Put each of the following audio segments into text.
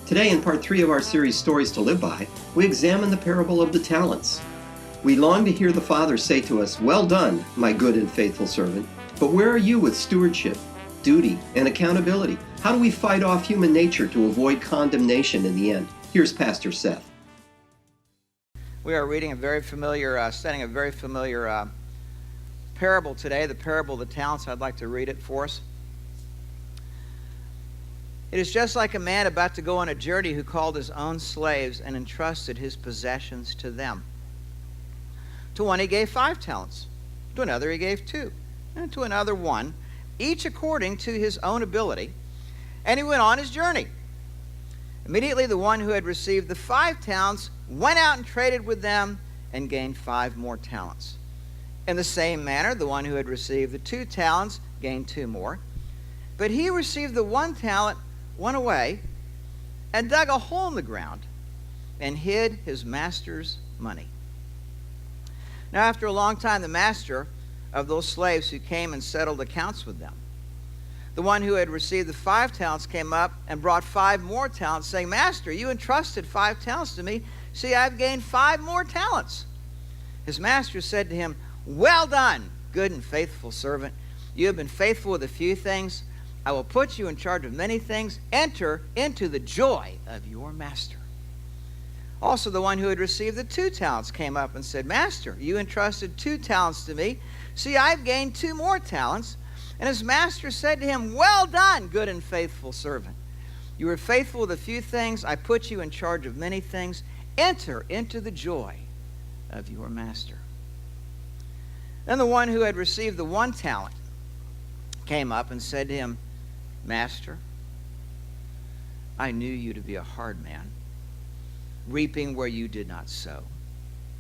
Today, in part 3 of our series, Stories to Live By, we examine the parable of the talents. We long to hear the Father say to us, "Well done, my good and faithful servant." But where are you with stewardship, duty, and accountability? How do we fight off human nature to avoid condemnation in the end? Here's Pastor Seth. We are reading studying a very familiar parable today, the parable of the talents. I'd like to read it for us. It is just like a man about to go on a journey who called his own slaves and entrusted his possessions to them. To one he gave 5 talents, to another he gave 2, and to another 1, each according to his own ability, and he went on his journey. Immediately the one who had received the 5 talents went out and traded with them and gained 5 more talents. In the same manner, the one who had received the 2 talents gained 2 more. But he who received the 1 talent went away and dug a hole in the ground and hid his master's money. Now after a long time, the master of those slaves who came and settled accounts with them, the one who had received the 5 talents came up and brought 5 more talents, saying, "Master, you entrusted 5 talents to me. See, I've gained 5 more talents." His master said to him, "Well done, good and faithful servant. You have been faithful with a few things. I will put you in charge of many things. Enter into the joy of your master." Also the one who had received the 2 talents came up and said, "Master, you entrusted 2 talents to me. See, I've gained 2 more talents." And his master said to him, "Well done, good and faithful servant. You were faithful with a few things. I put you in charge of many things. Enter into the joy of your master." Then the one who had received the 1 talent came up and said to him, "Master, I knew you to be a hard man, reaping where you did not sow,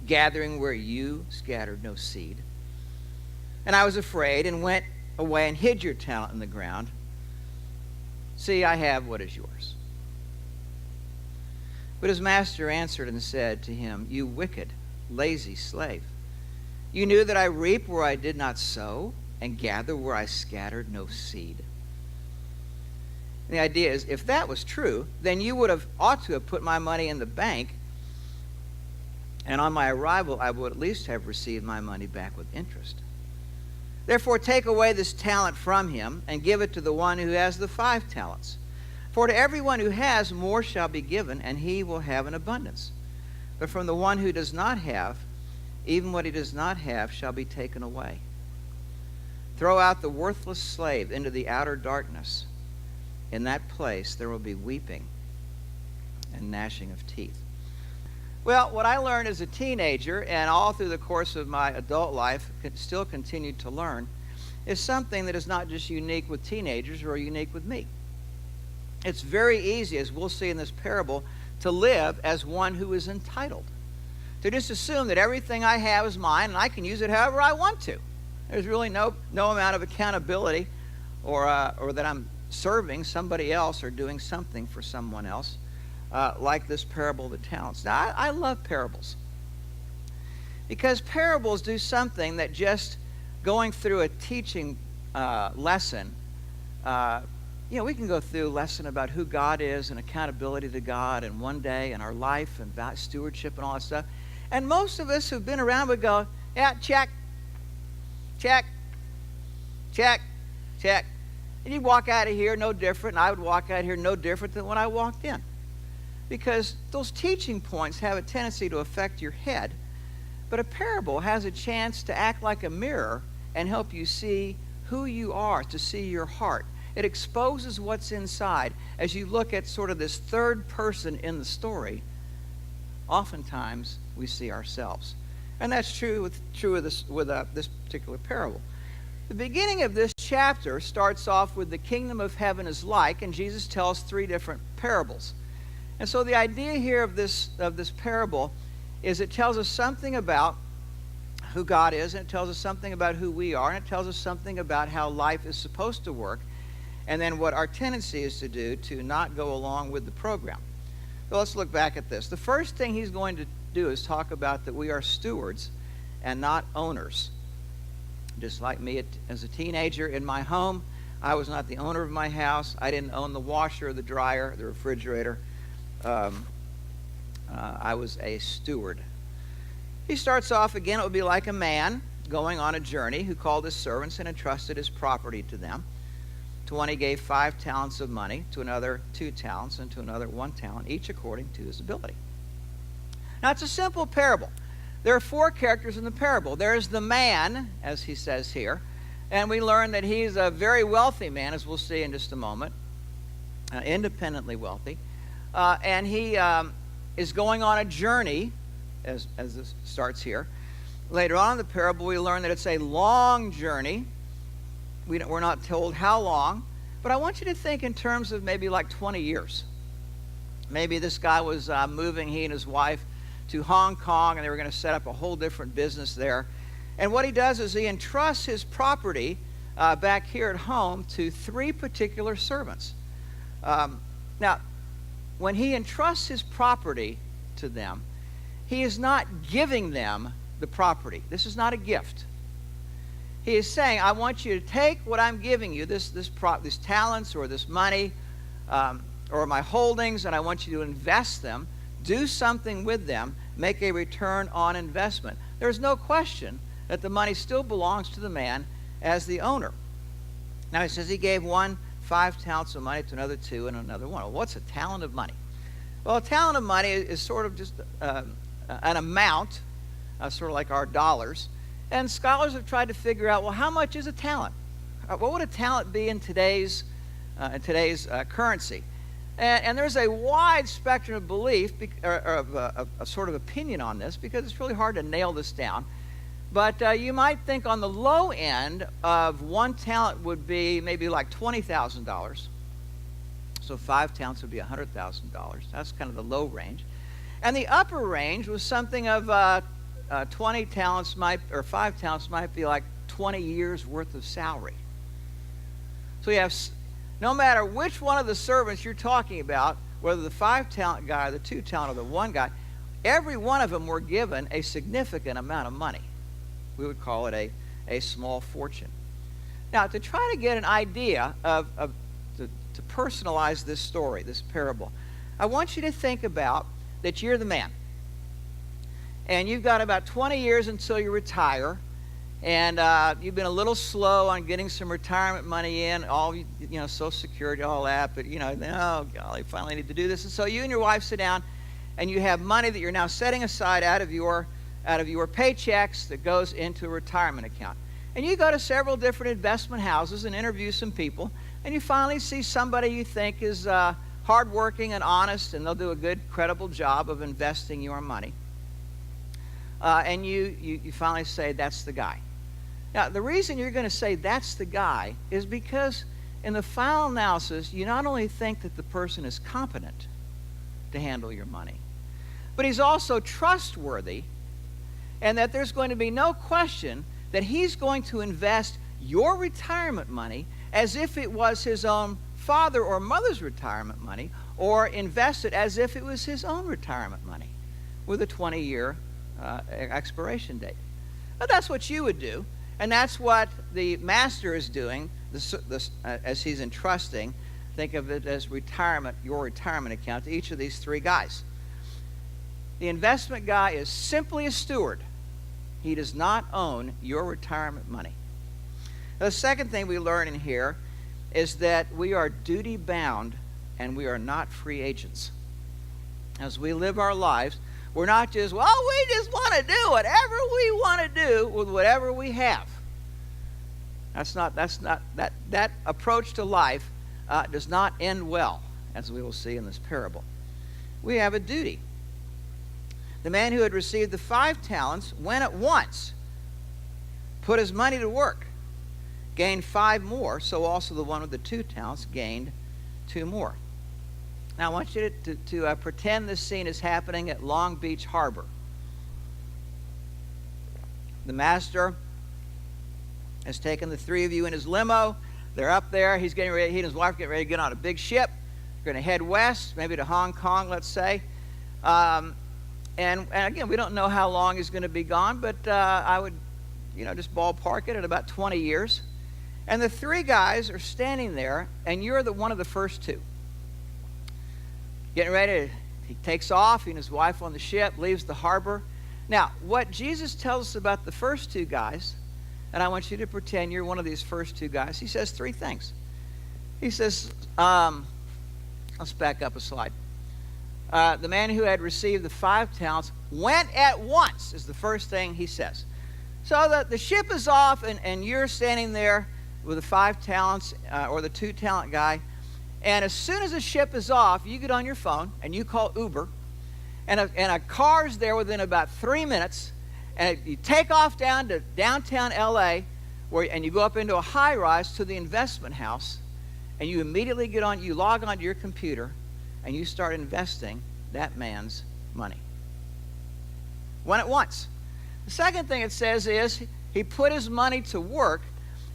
gathering where you scattered no seed. And I was afraid and went away and hid your talent in the ground. See, I have what is yours." But his master answered and said to him, "You wicked, lazy slave. You knew that I reap where I did not sow and gather where I scattered no seed." The idea is, if that was true, then you ought to have put my money in the bank, and on my arrival I would at least have received my money back with interest. Therefore take away this talent from him and give it to the one who has the 5 talents. For to everyone who has, more shall be given, and he will have an abundance. But from the one who does not have, even what he does not have shall be taken away. Throw out the worthless slave into the outer darkness. In that place there will be weeping and gnashing of teeth. Well, what I learned as a teenager and all through the course of my adult life, still continued to learn, is something that is not just unique with teenagers or unique with me. It's very easy, as we'll see in this parable, to live as one who is entitled. To just assume that everything I have is mine and I can use it however I want to. There's really no amount of accountability or that I'm serving somebody else or doing something for someone else, like this parable of the talents. Now, I love parables because parables do something that just going through a teaching lesson, we can go through a lesson about who God is and accountability to God and one day in our life and about stewardship and all that stuff. And most of us who've been around would go, "Yeah, check, check, check, check." And you'd walk out of here no different, and I would walk out of here no different than when I walked in. Because those teaching points have a tendency to affect your head, but a parable has a chance to act like a mirror and help you see who you are, to see your heart. It exposes what's inside. As you look at sort of this third person in the story, oftentimes we see ourselves. And that's true with this particular parable. The beginning of this chapter starts off with the kingdom of heaven is like, and Jesus tells 3 different parables. And so the idea here of this parable is it tells us something about who God is, and it tells us something about who we are, and it tells us something about how life is supposed to work, and then what our tendency is to do to not go along with the program. So let's look back at this. The first thing he's going to do is talk about that we are stewards and not owners. Just like me as a teenager in my home, I was not the owner of my house. I didn't own the washer, the dryer, the refrigerator. I was a steward. He starts off again, it would be like a man going on a journey who called his servants and entrusted his property to them. To one he gave 5 talents of money, to another 2 talents, and to another 1 talent, each according to his ability. Now it's a simple parable. There are 4 characters in the parable. There's the man, as he says here, and we learn that he's a very wealthy man, as we'll see in just a moment, independently wealthy. And he is going on a journey, as this starts here. Later on in the parable, we learn that it's a long journey. We're not told how long, but I want you to think in terms of maybe like 20 years. Maybe this guy was moving, he and his wife, to Hong Kong, and they were going to set up a whole different business there. And what he does is he entrusts his property back here at home to 3 particular servants. Now, when he entrusts his property to them, he is not giving them the property. This is not a gift. He is saying, I want you to take what I'm giving you, these talents or this money or my holdings, and I want you to invest them, do something with them, make a return on investment. There's no question that the money still belongs to the man as the owner. Now he says he gave one 5 talents of money, to another 2, and another 1. Well, what's a talent of money? Well, a talent of money is sort of just an amount, sort of like our dollars. And scholars have tried to figure out, well, how much is a talent? What would a talent be in today's currency? And there's a wide spectrum of belief, a sort of opinion on this, because it's really hard to nail this down. But you might think on the low end of 1 talent would be maybe like $20,000. So 5 talents would be $100,000. That's kind of the low range. And the upper range was something of 20 talents or 5 talents might be like 20 years worth of salary. So you have, no matter which one of the servants you're talking about, whether the 5 talent guy or the 2 talent or the 1 guy, every one of them were given a significant amount of money. We would call it a small fortune. Now, to try to get an idea to personalize this story, this parable, I want you to think about that you're the man. And you've got about 20 years until you retire, and you've been a little slow on getting some retirement money in, Social Security, all that, but oh golly, finally need to do this. And so you and your wife sit down, and you have money that you're now setting aside out of your paychecks that goes into a retirement account. And you go to several different investment houses and interview some people, and you finally see somebody you think is hardworking and honest, and they'll do a good, credible job of investing your money. And you finally say, that's the guy. Now, the reason you're going to say that's the guy is because in the final analysis, you not only think that the person is competent to handle your money, but he's also trustworthy, and that there's going to be no question that he's going to invest your retirement money as if it was his own father or mother's retirement money, or invest it as if it was his own retirement money with a 20-year expiration date. Now, that's what you would do, and that's what the master is doing as he's entrusting. Think of it as your retirement account to each of these 3 guys. The investment guy is simply a steward. He does not own your retirement money. Now, the second thing we learn in here is that we are duty bound and we are not free agents. As we live our lives, we're not just, we just want to do whatever we want to do with whatever we have. That approach to life does not end well, as we will see in this parable. We have a duty. The man who had received the 5 talents went at once, put his money to work, gained 5 more, so also the one with the 2 talents gained 2 more. Now I want you to pretend this scene is happening at Long Beach Harbor. The master has taken the 3 of you in his limo. They're up there. He's getting ready. He and his wife are getting ready to get on a big ship. They're going to head west, maybe to Hong Kong, let's say. And again, we don't know how long he's going to be gone, but I would, just ballpark it at about 20 years. And the 3 guys are standing there, and you're one of the first 2. Getting ready to he takes off, he and his wife on the ship, leaves the harbor. Now, what Jesus tells us about the first two guys, and I want you to pretend you're one of these first two guys, he says three things. He says, let's back up a slide. The man who had received the 5 talents went at once, is the first thing he says. So the ship is off, and you're standing there with the 5 talents or the 2 talent guy. And as soon as the ship is off, you get on your phone and you call Uber. And a car's there within about 3 minutes. And you take off down to downtown LA, and you go up into a high-rise to the investment house. And you immediately you log onto your computer, and you start investing that man's money. Went at once. The second thing it says is he put his money to work,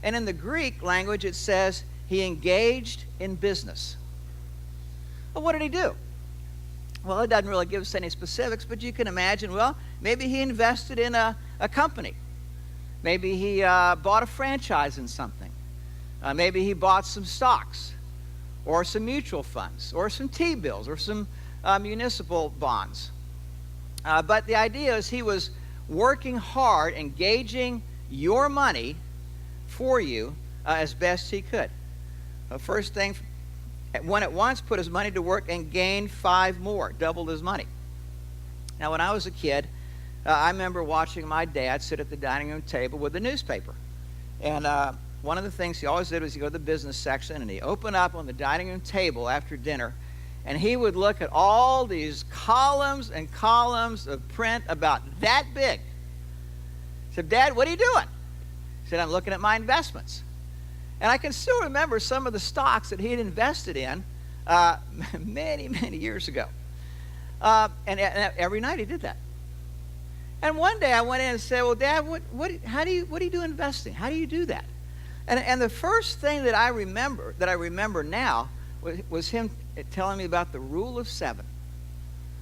and in the Greek language it says he engaged in business. Well, what did he do? Well, it doesn't really give us any specifics, but you can imagine, well, maybe he invested in a company. Maybe he bought a franchise in something. Maybe he bought some stocks or some mutual funds or some T-bills or some municipal bonds. But the idea is he was working hard, engaging your money for you as best he could. First thing, went at once, put his money to work, and gained 5 more, doubled his money. Now, when I was a kid, I remember watching my dad sit at the dining room table with a newspaper. And one of the things he always did was he'd go to the business section, and he'd open up on the dining room table after dinner, and he would look at all these columns and columns of print about that big. I said, Dad, what are you doing? He said, I'm looking at my investments. And I can still remember some of the stocks that he had invested in many, many years ago. And every night he did that. And one day I went in and said, well, Dad, what do you do investing? How do you do that? And the first thing that I remember now was him telling me about the rule of 7.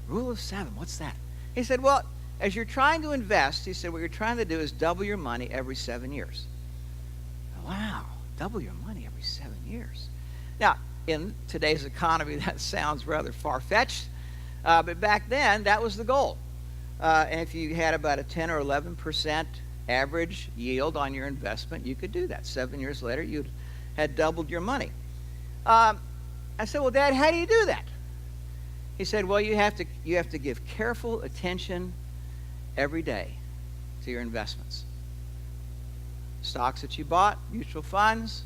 Rule of 7, what's that? He said, well, as you're trying to invest, he said, what you're trying to do is double your money every 7 years. Wow, double your money every 7 years. Now, in today's economy, that sounds rather far-fetched, but back then, that was the goal. And if you had about a 10 or 11% average yield on your investment, you could do that. 7 years later, you had doubled your money. I said, well, Dad, how do you do that? He said, well, you have to give careful attention every day to your investments. Stocks that you bought, mutual funds.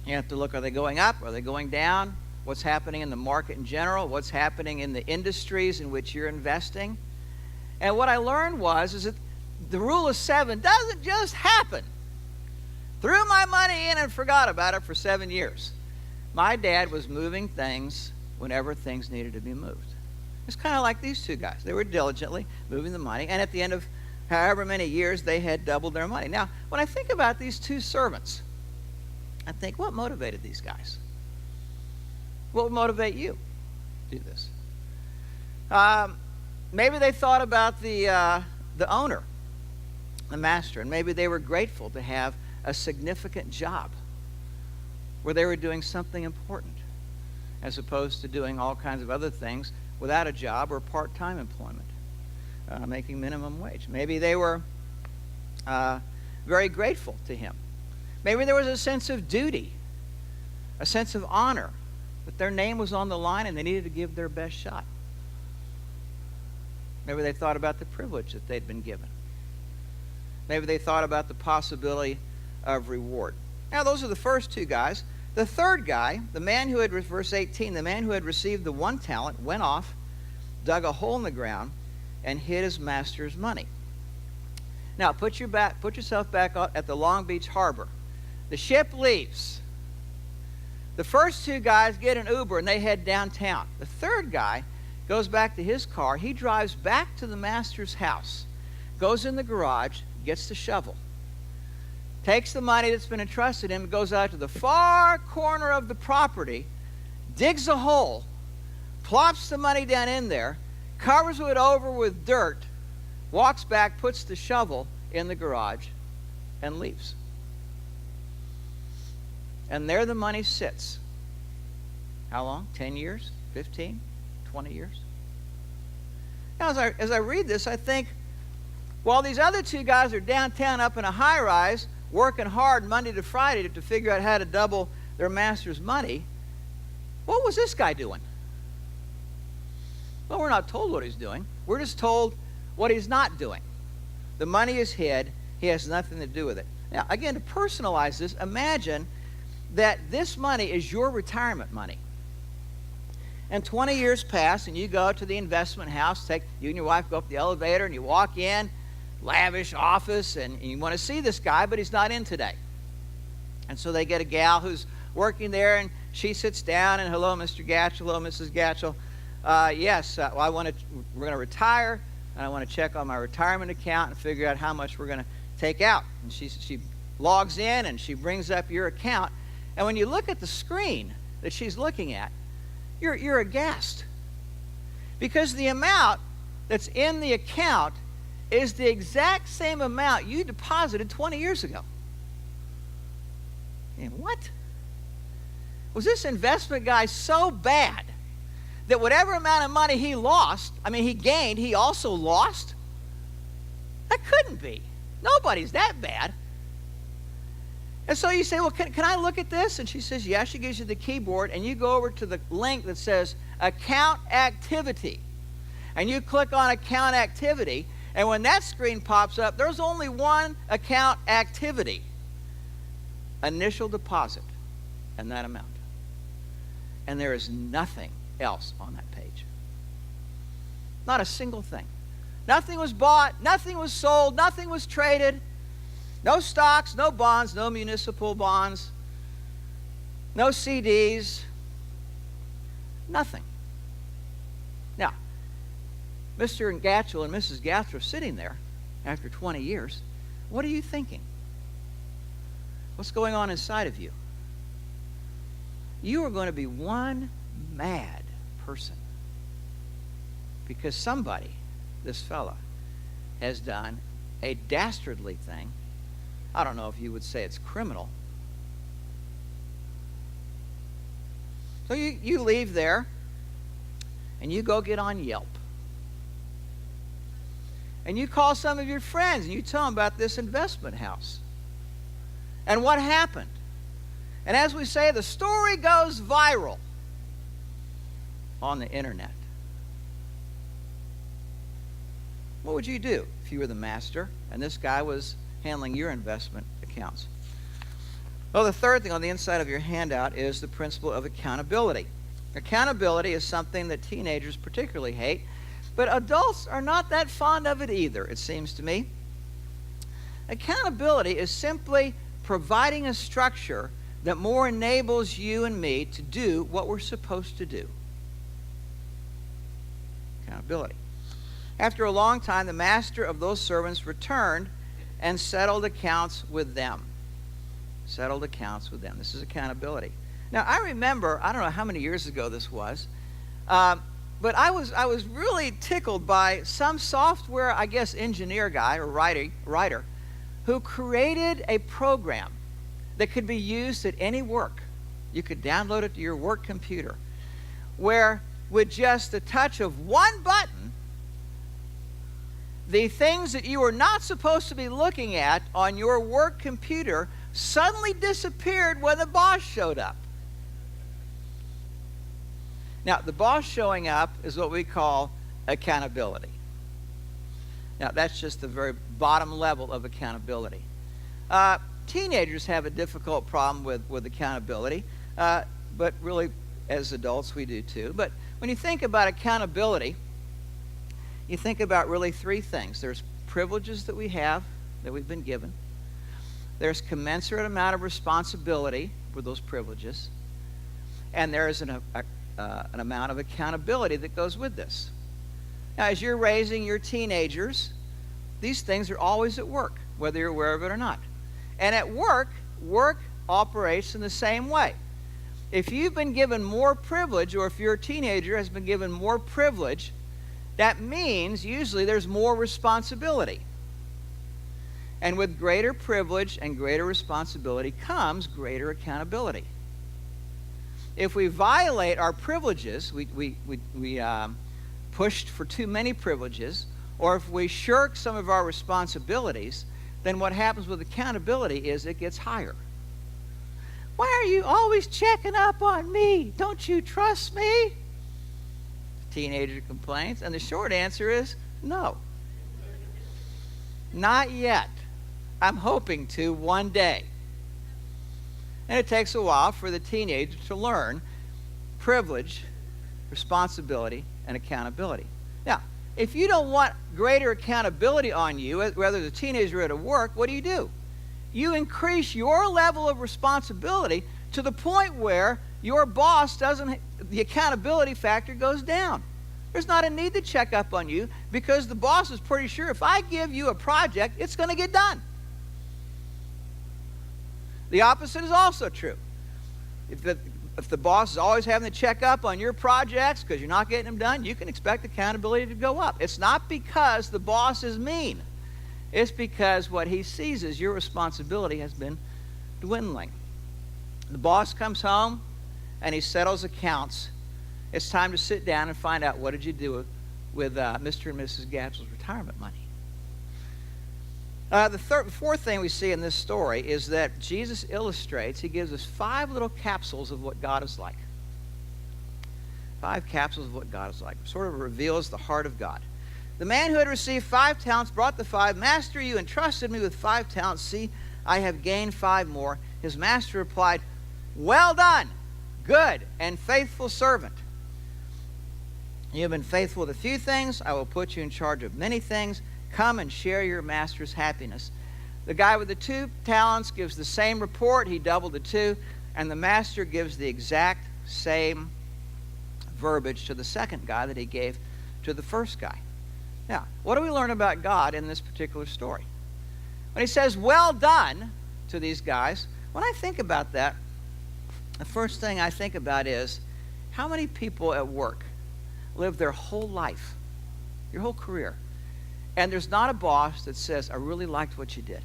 You have to look, are they going up? Are they going down? What's happening in the market in general? What's happening in the industries in which you're investing? And what I learned is that the rule of 7 doesn't just happen. Threw my money in and forgot about it for 7 years. My dad was moving things whenever things needed to be moved. It's kind of like these two guys. They were diligently moving the money, and at the end of however many years, they had doubled their money. Now, when I think about these 2 servants, I think, what motivated these guys? What would motivate you to do this? Maybe they thought about the owner, the master, and maybe they were grateful to have a significant job where they were doing something important as opposed to doing all kinds of other things without a job or part-time employment, making minimum wage. Maybe they were very grateful to him. Maybe there was a sense of duty, a sense of honor, that their name was on the line and they needed to give their best shot. Maybe they thought about the privilege that they'd been given. Maybe they thought about the possibility of reward. Now, those are the first 2 guys. The third guy, the man who had, verse 18, the man who had received the 1 talent went off, dug a hole in the ground, and hid his master's money. Now, put yourself back at the Long Beach harbor. The ship leaves. The first 2 guys get an Uber and they head downtown. The third guy goes back to his car. He drives back to the master's house, goes in the garage, gets the shovel, takes the money that's been entrusted him, goes out to the far corner of the property, digs a hole, plops the money down in there, covers it over with dirt, walks back, puts the shovel in the garage, and leaves. And there the money sits. How long? 10 years? 15? 20 years? Now, as I read this, I think, while these other two guys are downtown up in a high-rise, working hard Monday to Friday to figure out how to double their master's money, what was this guy doing? Well, we're not told what he's doing. We're just told what he's not doing. The money is hid. He has nothing to do with it. Now, again, to personalize this, imagine that this money is your retirement money. And 20 years pass, and you go to the investment house, you and your wife go up the elevator, and you walk in, lavish office, and you want to see this guy, but he's not in today. And so they get a gal who's working there, and she sits down, and hello, Mr. Gatchell, hello, Mrs. Gatchell. Yes, we're going to retire, and I want to check on my retirement account and figure out how much we're going to take out. And she logs in, and she brings up your account. And when you look at the screen that she's looking at, you're aghast. Because the amount that's in the account is the exact same amount you deposited 20 years ago. And what? Was this investment guy so bad that whatever amount of money he gained, he also lost? That couldn't be. Nobody's that bad. And so you say, well, can I look at this? And she says, yeah. She gives you the keyboard, and you go over to the link that says Account Activity. And you click on Account Activity, and when that screen pops up, there's only one account activity: initial deposit and that amount. And there is nothing else on that page. Not a single thing. Nothing was bought, nothing was sold, nothing was traded. No stocks, no bonds, no municipal bonds, no CDs, nothing. Now, Mr. Gatchell and Mrs. Gatchell are sitting there after 20 years. What are you thinking? What's going on inside of you? You are going to be one mad person because somebody, this fella, has done a dastardly thing. I don't know if you would say it's criminal. So you leave there and you go get on Yelp. And you call some of your friends and you tell them about this investment house and what happened. And as we say, the story goes viral on the internet. What would you do if you were the master and this guy was handling your investment accounts? Well, the third thing on the inside of your handout is the principle of accountability. Accountability is something that teenagers particularly hate, but adults are not that fond of it either, it seems to me. Accountability is simply providing a structure that more enables you and me to do what we're supposed to do. Accountability. After a long time, the master of those servants returned and settled accounts with them. Settled accounts with them. This is accountability. Now, I remember, I don't know how many years ago this was, but I was really tickled by some software, I guess, engineer guy or writer who created a program that could be used at any work. You could download it to your work computer, where with just the touch of one button, the things that you were not supposed to be looking at on your work computer suddenly disappeared when the boss showed up. Now, the boss showing up is what we call accountability. Now, that's just the very bottom level of accountability. Teenagers have a difficult problem with accountability, but really, as adults, we do too. But when you think about accountability, you think about really three things. There's privileges that we have, that we've been given. There's commensurate amount of responsibility for those privileges. And there is an amount of accountability that goes with this. Now, as you're raising your teenagers, these things are always at work, whether you're aware of it or not. And at work operates in the same way. If you've been given more privilege, or if your teenager has been given more privilege, that means usually there's more responsibility. And with greater privilege and greater responsibility comes greater accountability. if we violate our privileges, we pushed for too many privileges, or if we shirk some of our responsibilities, then what happens with accountability is it gets higher. Why are you always checking up on me? Don't you trust me? The teenager complains, and the short answer is no. Not yet. I'm hoping to one day. And it takes a while for the teenager to learn privilege, responsibility, and accountability. Now, if you don't want greater accountability on you, whether the teenager at work, what do? You increase your level of responsibility to the point where your boss the accountability factor goes down. There's not a need to check up on you because the boss is pretty sure if I give you a project, it's going to get done. The opposite is also true. If the boss is always having to check up on your projects because you're not getting them done, you can expect accountability to go up. It's not because the boss is mean. It's because what he sees is your responsibility has been dwindling. The boss comes home and he settles accounts. It's time to sit down and find out what did you do with Mr. and Mrs. Gatchell's retirement money. The fourth thing we see in this story is that Jesus illustrates, he gives us 5 little capsules of what God is like. 5 capsules of what God is like. Sort of reveals the heart of God. The man who had received 5 talents brought the 5. Master, you entrusted me with 5 talents. See, I have gained 5 more. His master replied, well done, good and faithful servant. You have been faithful with a few things. I will put you in charge of many things. Come and share your master's happiness. The guy with the 2 talents gives the same report. He doubled the 2. And the master gives the exact same verbiage to the second guy that he gave to the first guy. Now, what do we learn about God in this particular story? When he says, well done, to these guys, when I think about that, the first thing I think about is how many people at work live their whole life, your whole career, and there's not a boss that says, I really liked what you did.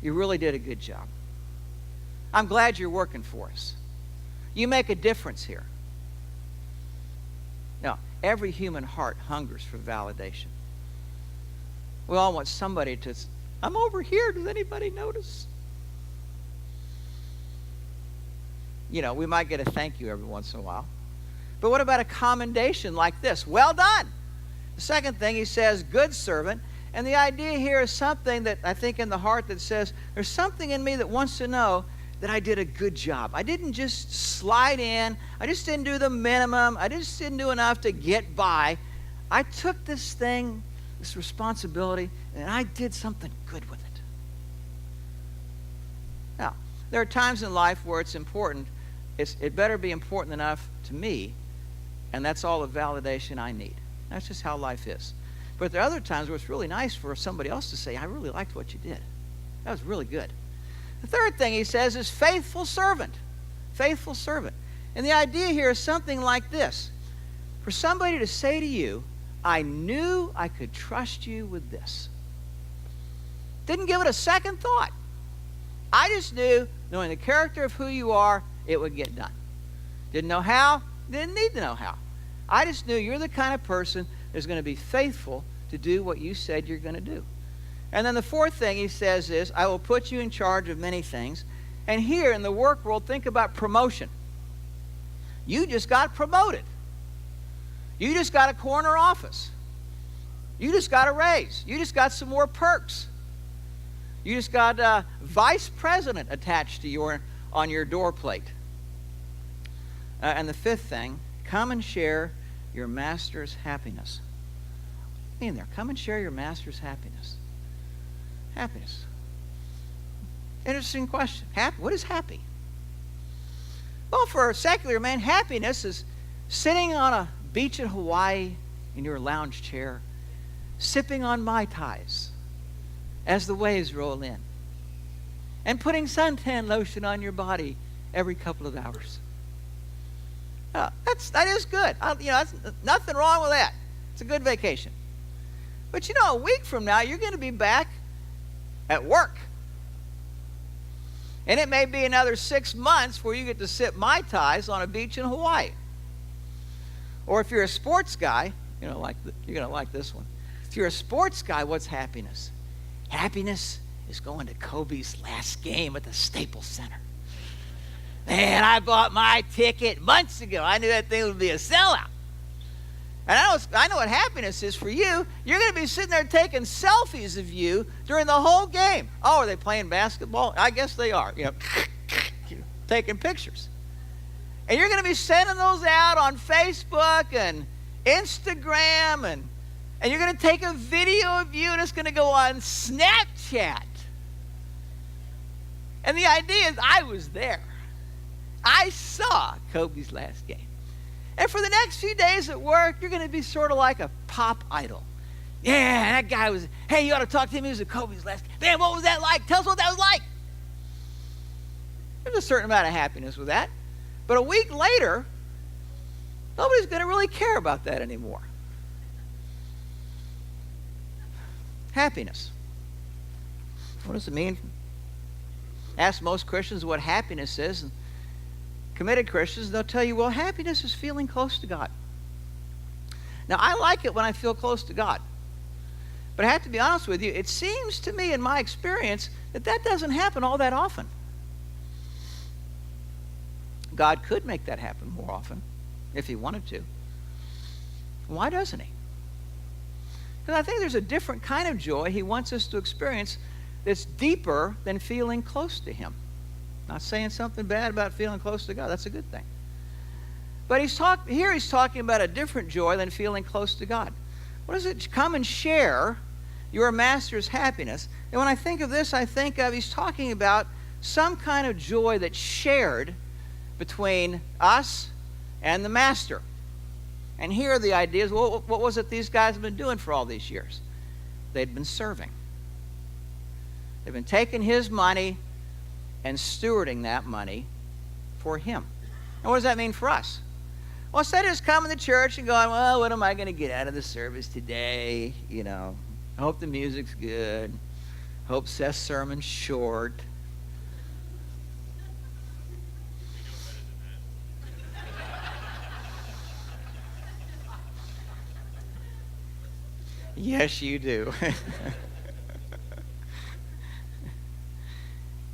You really did a good job. I'm glad you're working for us. You make a difference here. Now, every human heart hungers for validation. We all want somebody to, I'm over here, does anybody notice? You know, we might get a thank you every once in a while. But what about a commendation like this? Well done. The second thing, he says, good servant. And the idea here is something that I think in the heart that says, there's something in me that wants to know that I did a good job. I didn't just slide in. I just didn't do the minimum. I just didn't do enough to get by. I took this thing, this responsibility, and I did something good with it. Now, there are times in life where it's important. It better be important enough to me, and that's all the validation I need. That's just how life is. But there are other times where it's really nice for somebody else to say, I really liked what you did. That was really good. The third thing he says is faithful servant. Faithful servant. And the idea here is something like this. For somebody to say to you, I knew I could trust you with this. Didn't give it a second thought. I just knew, knowing the character of who you are, it would get done. Didn't know how, didn't need to know how. I just knew you're the kind of person that's going to be faithful to do what you said you're going to do. And then the fourth thing he says is, I will put you in charge of many things. And here in the work world, think about promotion. You just got promoted. You just got a corner office. You just got a raise. You just got some more perks. You just got a vice president attached to on your door plate. And the fifth thing, come and share your master's happiness. In there, come and share your master's happiness. Happiness. Interesting question. What is happy? Well, for a secular man, happiness is sitting on a beach in Hawaii in your lounge chair, sipping on Mai Tais as the waves roll in, and putting suntan lotion on your body every couple of hours. That is good. That's nothing wrong with that. It's a good vacation. But a week from now, you're going to be back at work. And it may be another 6 months where you get to sip Mai Tais on a beach in Hawaii. Or if you're a sports guy, you're going to like this one. If you're a sports guy, what's happiness? Happiness is going to Kobe's last game at the Staples Center. Man, I bought my ticket months ago. I knew that thing would be a sellout. And I know what happiness is for you. You're going to be sitting there taking selfies of you during the whole game. Oh, are they playing basketball? I guess they are. Taking pictures. And you're going to be sending those out on Facebook and Instagram, and you're going to take a video of you, and it's going to go on Snapchat. And the idea is, I was there. I saw Kobe's last game. And for the next few days at work, you're going to be sort of like a pop idol. Yeah, that guy was, hey, you ought to talk to him. He was at Kobe's last game. Man, what was that like? Tell us what that was like. There's a certain amount of happiness with that. But a week later, nobody's going to really care about that anymore. Happiness. What does it mean? Ask most Christians what happiness is. And committed Christians, they'll tell you, well, happiness is feeling close to God. Now, I like it when I feel close to God. But I have to be honest with you, it seems to me in my experience that doesn't happen all that often. God could make that happen more often if he wanted to. Why doesn't he? Because I think there's a different kind of joy he wants us to experience that's deeper than feeling close to him. Not saying something bad about feeling close to God. That's a good thing. But he's talking about a different joy than feeling close to God. What is it? Come and share your master's happiness. And when I think of this, I think of he's talking about some kind of joy that's shared between us and the master. And here are the ideas. Well, what was it these guys have been doing for all these years? They'd been serving. They've been taking his money and stewarding that money for him. And what does that mean for us? Well, instead of just coming to church and going, well, what am I going to get out of the service today? I hope the music's good. Hope Seth's sermon's short. Yes, you do.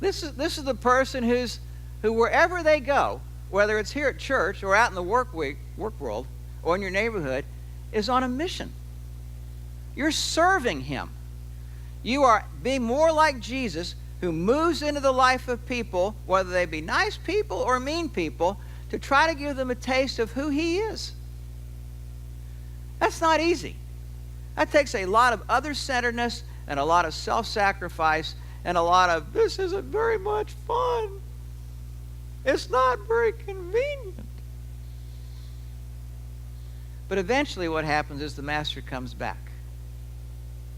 This is the person who wherever they go, whether it's here at church or out in the work world or in your neighborhood, is on a mission. You're serving him. You are being more like Jesus, who moves into the life of people, whether they be nice people or mean people, to try to give them a taste of who he is. That's not easy. That takes a lot of other-centeredness and a lot of self-sacrifice and a lot of, this isn't very much fun. It's not very convenient. But eventually what happens is the master comes back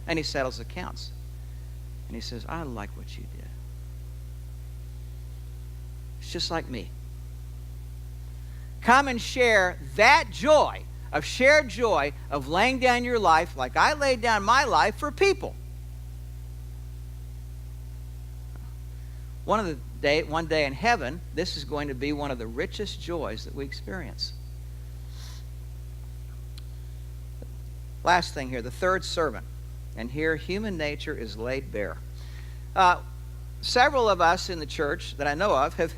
and he settles accounts. And he says, I like what you did. It's just like me. Come and share that joy, of shared joy of laying down your life like I laid down my life for people. One day in heaven, this is going to be one of the richest joys that we experience. Last thing here, the third servant. And here, human nature is laid bare. Several of us in the church that I know of have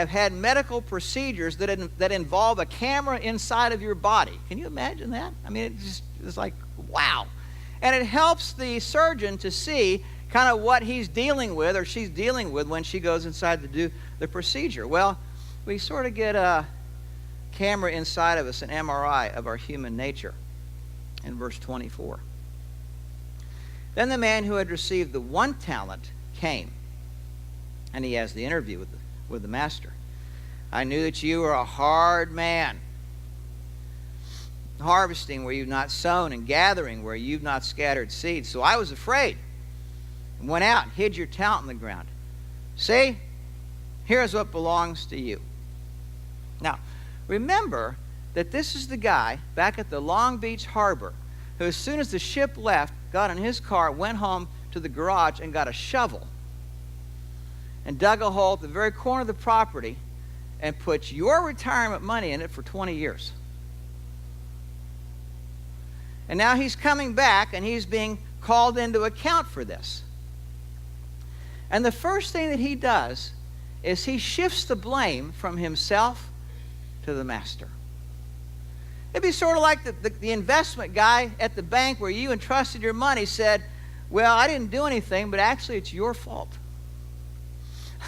had medical procedures that involve a camera inside of your body. Can you imagine that? I mean, it's like, wow. And it helps the surgeon to see kind of what he's dealing with or she's dealing with when she goes inside to do the procedure. Well, we sort of get a camera inside of us, an MRI of our human nature in verse 24. Then the man who had received the 1 talent came, and he has the interview with the master. I knew that you were a hard man, harvesting where you've not sown and gathering where you've not scattered seed. So I was afraid and went out and hid your talent in the ground. See, here's what belongs to you. Now, remember that this is the guy back at the Long Beach harbor who, as soon as the ship left, got in his car, went home to the garage and got a shovel. and dug a hole at the very corner of the property and put your retirement money in it for 20 years. And now he's coming back and he's being called into account for this. And the first thing that he does is he shifts the blame from himself to the master. It'd be sort of like the investment guy at the bank where you entrusted your money said, well, I didn't do anything, but actually it's your fault.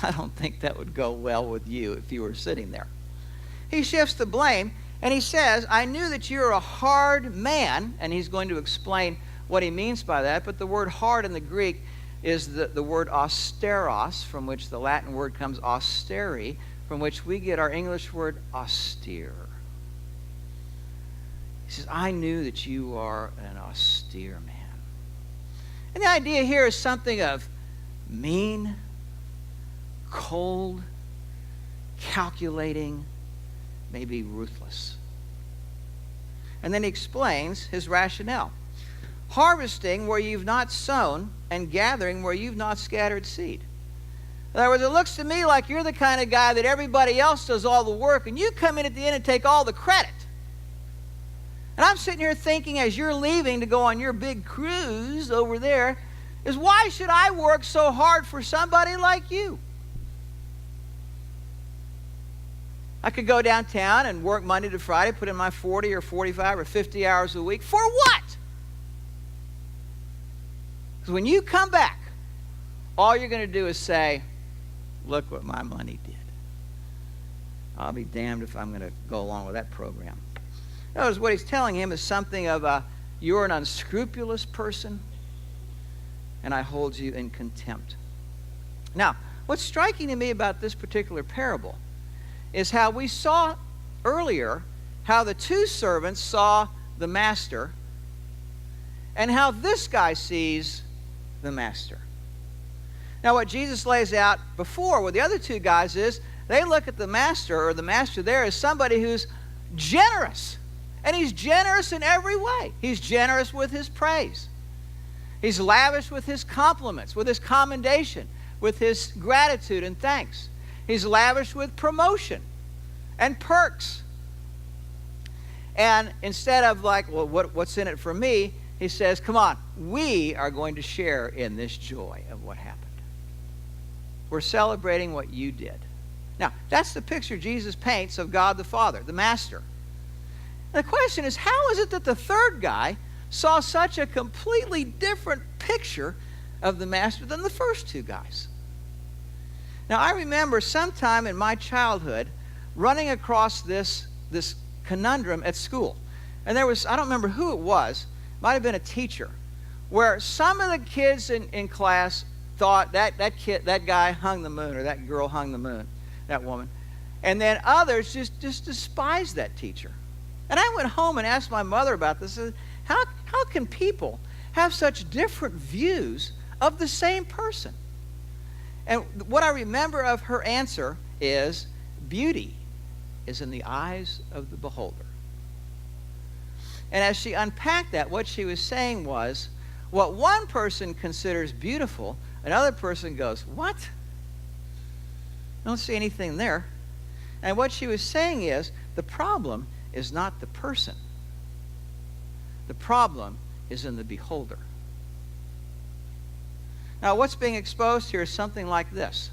I don't think that would go well with you if you were sitting there. He shifts the blame and he says, I knew that you're a hard man, and he's going to explain what he means by that, but the word hard in the Greek is the word austeros, from which the Latin word comes austeri, from which we get our English word austere. He says, I knew that you are an austere man. And the idea here is something of mean, cold, calculating, maybe ruthless. And then he explains his rationale. Harvesting where you've not sown and gathering where you've not scattered seed. In other words, it looks to me like you're the kind of guy that everybody else does all the work and you come in at the end and take all the credit. And I'm sitting here thinking as you're leaving to go on your big cruise over there, is why should I work so hard for somebody like you? I could go downtown and work Monday to Friday, put in my 40 or 45 or 50 hours a week. For what? Because when you come back, all you're going to do is say, look what my money did. I'll be damned if I'm going to go along with that program. Notice what he's telling him is something of you're an unscrupulous person, and I hold you in contempt. Now, what's striking to me about this particular parable is how we saw earlier how the two servants saw the master and how this guy sees the master. Now, what Jesus lays out before with the other two guys is they look at the master, or the master there, as somebody who's generous. And he's generous in every way. He's generous with his praise. He's lavish with his compliments, with his commendation, with his gratitude and thanks. He's lavish with promotion and perks. And instead of like, well, what's in it for me? He says, come on, we are going to share in this joy of what happened. We're celebrating what you did. Now, that's the picture Jesus paints of God the Father, the Master. And the question is, how is it that the third guy saw such a completely different picture of the Master than the first two guys? Now, I remember sometime in my childhood running across this conundrum at school. And there was, I don't remember who it was, might have been a teacher, where some of the kids in class thought that guy hung the moon, or that girl hung the moon, that woman. And then others just despised that teacher. And I went home and asked my mother about this. How can people have such different views of the same person? And what I remember of her answer is, beauty is in the eyes of the beholder. And as she unpacked that, what she was saying was, what one person considers beautiful, another person goes, what? I don't see anything there. And what she was saying is, the problem is not the person. The problem is in the beholder. Now, what's being exposed here is something like this.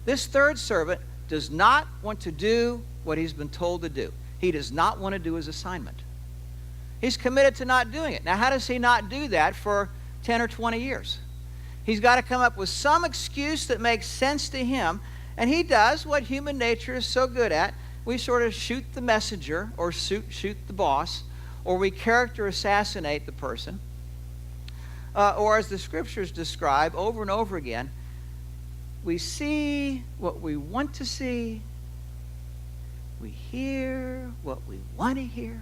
This third servant does not want to do what he's been told to do. He does not want to do his assignment. He's committed to not doing it. Now, how does he not do that for 10 or 20 years? He's got to come up with some excuse that makes sense to him, and he does what human nature is so good at. We sort of shoot the messenger, or shoot the boss, or we character assassinate the person. Or as the scriptures describe over and over again, we see what we want to see, we hear what we want to hear,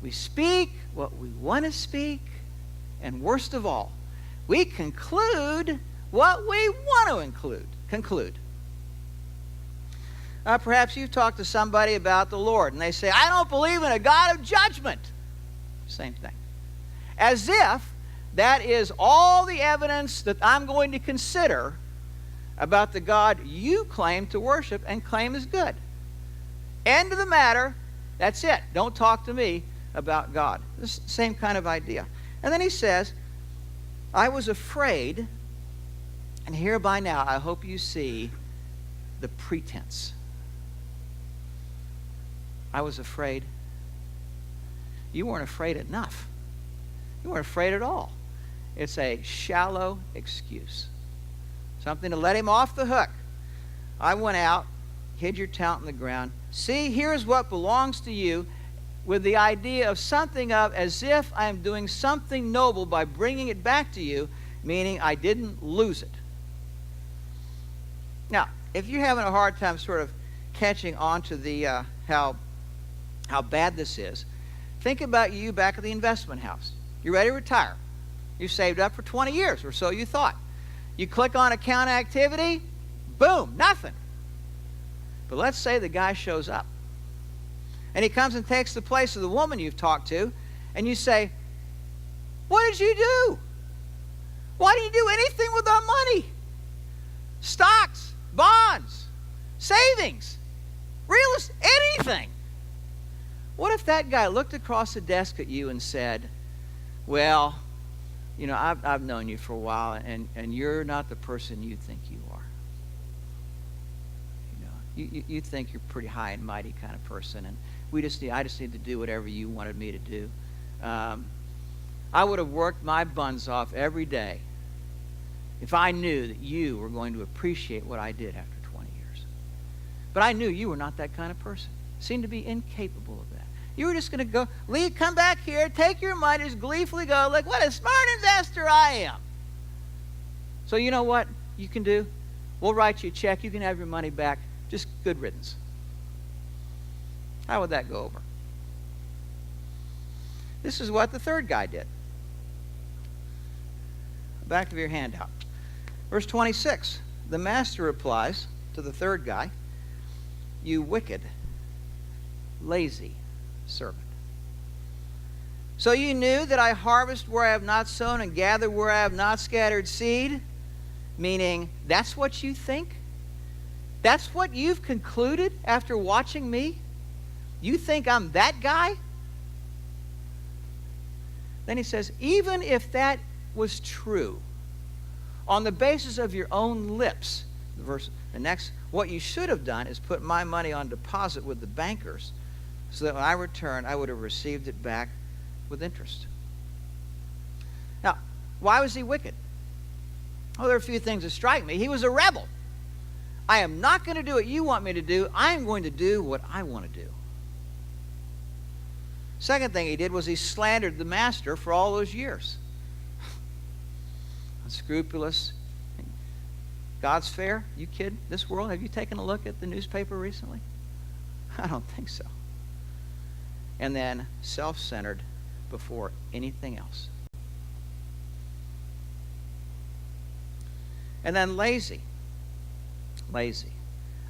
we speak what we want to speak, and worst of all, we conclude what we want to conclude. Perhaps you've talked to somebody about the Lord, and they say, I don't believe in a God of judgment. Same thing. As if that is all the evidence that I'm going to consider about the God you claim to worship and claim is good. End of the matter. That's it. Don't talk to me about God. This same kind of idea. And then he says, I was afraid, and here by now I hope you see the pretense. I was afraid. You weren't afraid enough. You weren't afraid at all. It's a shallow excuse. Something to let him off the hook. I went out, hid your talent in the ground. See, here's what belongs to you, with the idea of something of as if I am doing something noble by bringing it back to you, meaning I didn't lose it. Now, if you're having a hard time sort of catching on to the how bad this is, think about you back at the investment house. You're ready to retire. You've saved up for 20 years, or so you thought. You click on account activity, boom, nothing. But let's say the guy shows up. And he comes and takes the place of the woman you've talked to, and you say, what did you do? Why didn't you do anything with our money? Stocks, bonds, savings, real estate, anything. What if that guy looked across the desk at you and said, well, you know, I've known you for a while, and you're not the person you think you are. You know, you think you're a pretty high and mighty kind of person, and I just need to do whatever you wanted me to do. I would have worked my buns off every day if I knew that you were going to appreciate what I did after 20 years. But I knew you were not that kind of person. Seemed to be incapable of that. You were just going to go, Lee, come back here, take your money, just gleefully go, look, what a smart investor I am. So you know what you can do? We'll write you a check. You can have your money back. Just good riddance. How would that go over? This is what the third guy did. Back of your handout. Verse 26. The master replies to the third guy, you wicked, lazy servant. So you knew that I harvest where I have not sown and gather where I have not scattered seed? Meaning, that's what you think? That's what you've concluded after watching me? You think I'm that guy? Then he says, even if that was true, on the basis of your own lips, the next, what you should have done is put my money on deposit with the bankers, so that when I return, I would have received it back with interest. Now, why was he wicked? Well, there are a few things that strike me. He was a rebel. I am not going to do what you want me to do. I am going to do what I want to do. Second thing he did was he slandered the master for all those years. Unscrupulous. God's fair? You kid? This world? Have you taken a look at the newspaper recently? I don't think so. And then self-centered before anything else. And then lazy. Lazy.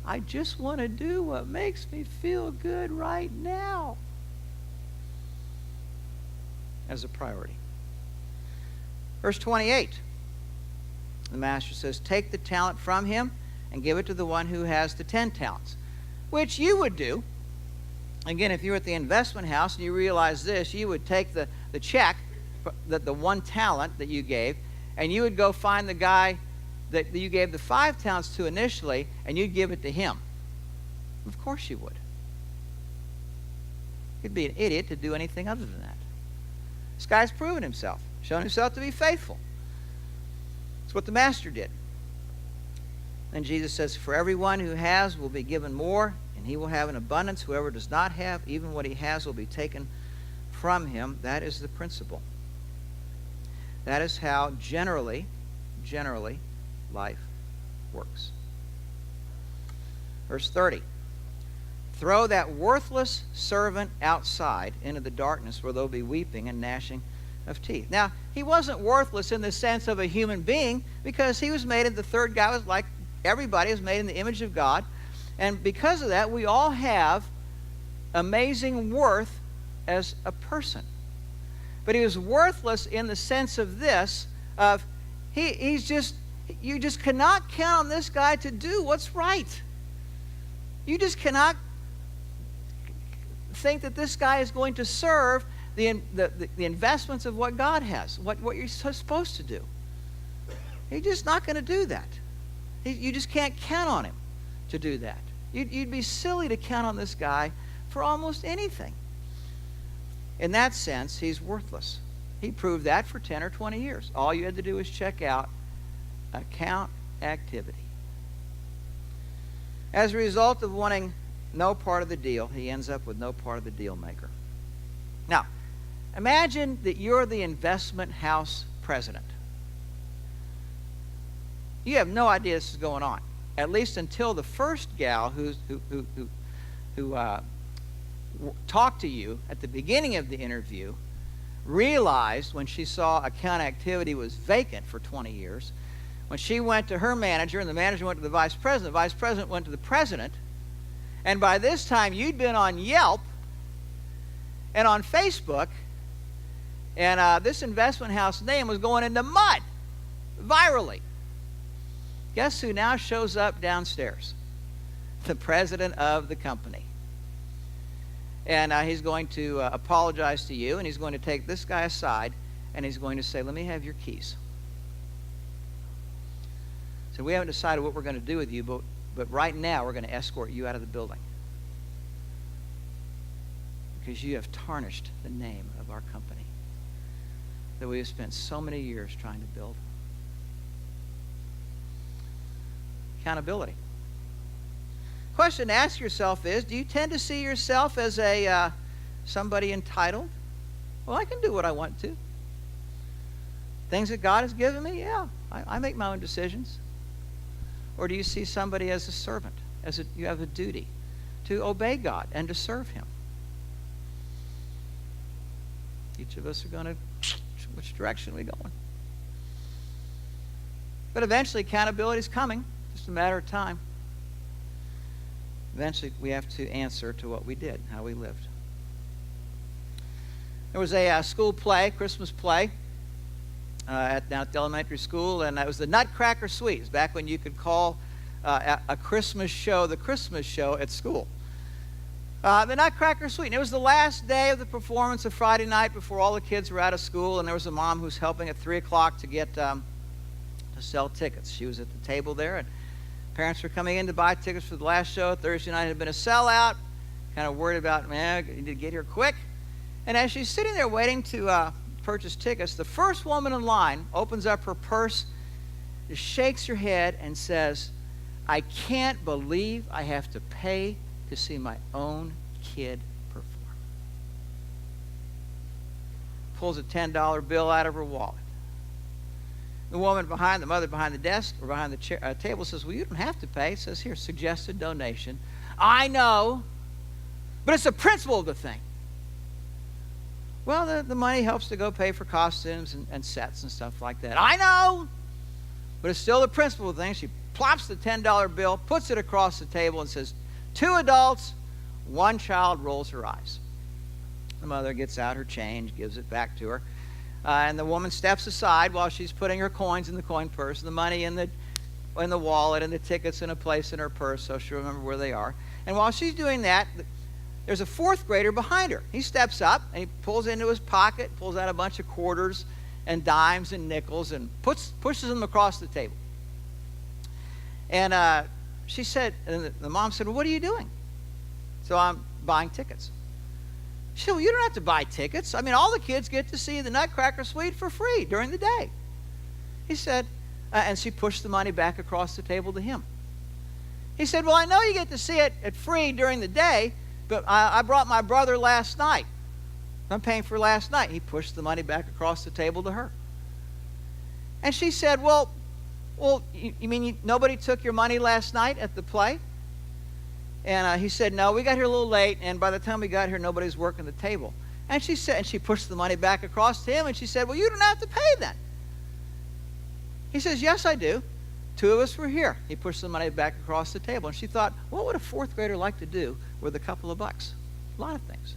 I just want to do what makes me feel good right now. As a priority. Verse 28. The master says, take the talent from him and give it to the one who has the 10 talents. Which you would do. Again, if you were at the investment house and you realize this, you would take the check, the 1 talent that you gave, and you would go find the guy that you gave the 5 talents to initially, and you'd give it to him. Of course you would. You'd be an idiot to do anything other than that. This guy's proven himself, shown himself to be faithful. That's what the master did. And Jesus says, for everyone who has will be given more, and he will have an abundance. Whoever does not have, even what he has will be taken from him. That is the principle. That is how generally, life works. Verse 30. Throw that worthless servant outside into the darkness where there'll be weeping and gnashing of teeth. Now, he wasn't worthless in the sense of a human being, because he was made in, the third guy was like everybody, was made in the image of God. And because of that, we all have amazing worth as a person. But he was worthless in the sense of this, of you just cannot count on this guy to do what's right. You just cannot think that this guy is going to serve the investments of what God has, what you're supposed to do. He's just not going to do that. You just can't count on him to do that. You'd be silly to count on this guy for almost anything. In that sense, he's worthless. He proved that for 10 or 20 years. All you had to do was check out account activity. As a result of wanting no part of the deal, he ends up with no part of the deal maker. Now, imagine that you're the investment house president. You have no idea this is going on, at least until the first gal who talked to you at the beginning of the interview realized, when she saw account activity was vacant for 20 years, when she went to her manager and the manager went to the vice president went to the president, and by this time you'd been on Yelp and on Facebook, and this investment house name was going into mud virally. Guess who now shows up downstairs? The president of the company. And he's going to apologize to you, and he's going to take this guy aside, and he's going to say, let me have your keys. So we haven't decided what we're going to do with you, but right now we're going to escort you out of the building, because you have tarnished the name of our company that we have spent so many years trying to build. Accountability. Question to ask yourself is, do you tend to see yourself as somebody entitled? Well, I can do what I want to. Things that God has given me, yeah, I make my own decisions. Or do you see somebody as a servant, you have a duty to obey God and to serve him? Each of us are going to, which direction are we going? But eventually accountability is coming, just a matter of time. Eventually, we have to answer to what we did, how we lived. There was a school play, Christmas play, down at the elementary school, and it was the Nutcracker Suite. It was back when you could call a Christmas show the Christmas show at school. The Nutcracker Suite. And it was the last day of the performance of Friday night before all the kids were out of school, and there was a mom who was helping at 3 o'clock to get to sell tickets. She was at the table there, and parents were coming in to buy tickets for the last show. Thursday night had been a sellout. Kind of worried about, man, you need to get here quick. And as she's sitting there waiting to purchase tickets, the first woman in line opens up her purse, just shakes her head, and says, I can't believe I have to pay to see my own kid perform. Pulls a $10 bill out of her wallet. The woman behind, the mother behind the desk or behind the table says, well, you don't have to pay. It says here, suggested donation. I know, but it's the principle of the thing. Well, the money helps to go pay for costumes and sets and stuff like that. I know, but it's still the principle of the thing. She plops the $10 bill, puts it across the table, and says, 2 adults, 1 child. Rolls her eyes. The mother gets out her change, gives it back to her. And the woman steps aside while she's putting her coins in the coin purse, the money in the wallet, and the tickets in a place in her purse so she'll remember where they are. And while she's doing that, there's a 4th grader behind her. He steps up and he pulls into his pocket, pulls out a bunch of quarters and dimes and nickels and pushes them across the table. And she said, and the mom said, well, what are you doing? So I'm buying tickets. She said, well, you don't have to buy tickets. I mean, all the kids get to see the Nutcracker Suite for free during the day. He said, and she pushed the money back across the table to him. He said, well, I know you get to see it at free during the day, but I brought my brother last night. I'm paying for last night. He pushed the money back across the table to her. And she said, well, you mean nobody took your money last night at the play? And he said, no, we got here a little late, and by the time we got here, nobody's working the table. And she said, and she pushed the money back across to him, and she said, well, you don't have to pay then. He says, yes, I do. 2 of us were here. He pushed the money back across the table. And she thought, what would a 4th grader like to do with a couple of bucks? A lot of things.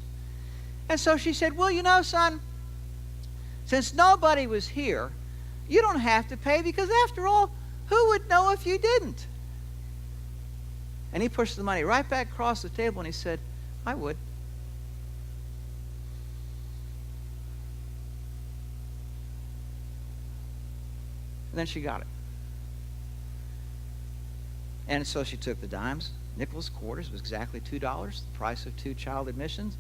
And so she said, well, you know, son, Since nobody was here, you don't have to pay, because after all, who would know if you didn't? And he pushed the money right back across the table and he said, I would. And then she got it. And so she took the dimes, nickels, quarters, was exactly $2, the price of 2 child admissions.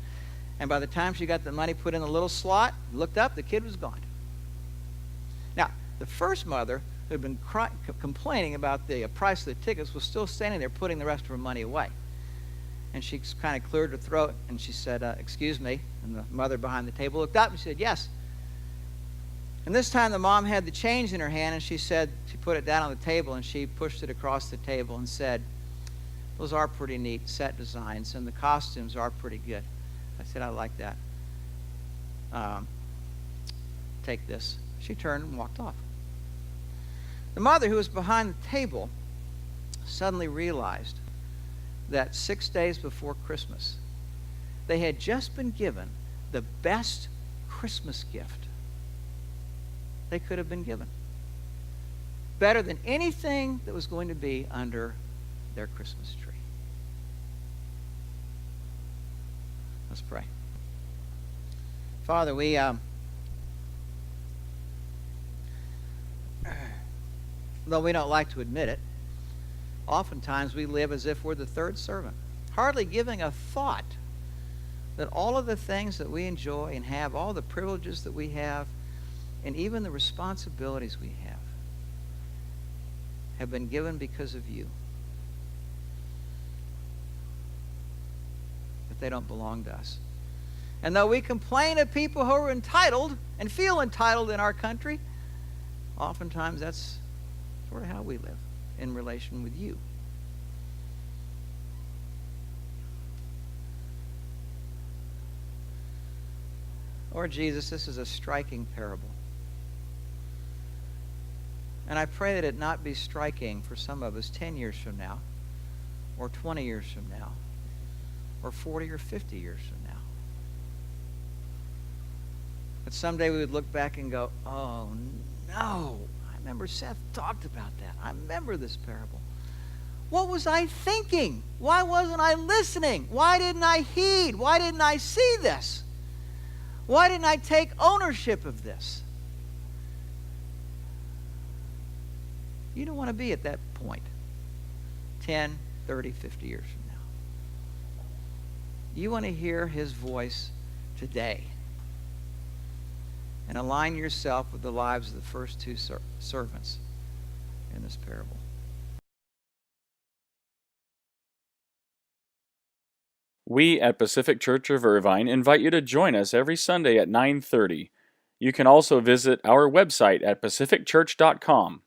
And by the time she got the money put in the little slot, looked up, the kid was gone. Now, the first mother who had been complaining about the price of the tickets was still standing there putting the rest of her money away. And she kind of cleared her throat and she said, excuse me. And the mother behind the table looked up and said, yes. And this time the mom had the change in her hand, and she said, she put it down on the table and she pushed it across the table and said, those are pretty neat set designs and the costumes are pretty good. I said, I like that. Take this. She turned and walked off. The mother, who was behind the table, suddenly realized that 6 days before Christmas, they had just been given the best Christmas gift they could have been given. Better than anything that was going to be under their Christmas tree. Let's pray. Father, we though we don't like to admit it, oftentimes we live as if we're the third servant, hardly giving a thought that all of the things that we enjoy and have, all the privileges that we have, and even the responsibilities we have been given because of you. That they don't belong to us. And though we complain of people who are entitled and feel entitled in our country, oftentimes that's sort of how we live in relation with you. Lord Jesus, this is a striking parable. And I pray that it not be striking for some of us 10 years from now, or 20 years from now, or 40 or 50 years from now. That someday we would look back and go, oh no, I remember Seth talked about that. I remember this parable. What was I thinking? Why wasn't I listening? Why didn't I heed? Why didn't I see this? Why didn't I take ownership of this? You don't want to be at that point 10, 30, 50 years from now. You want to hear his voice today and align yourself with the lives of the first 2 servants in this parable. We at Pacific Church of Irvine invite you to join us every Sunday at 9:30. You can also visit our website at pacificchurch.com.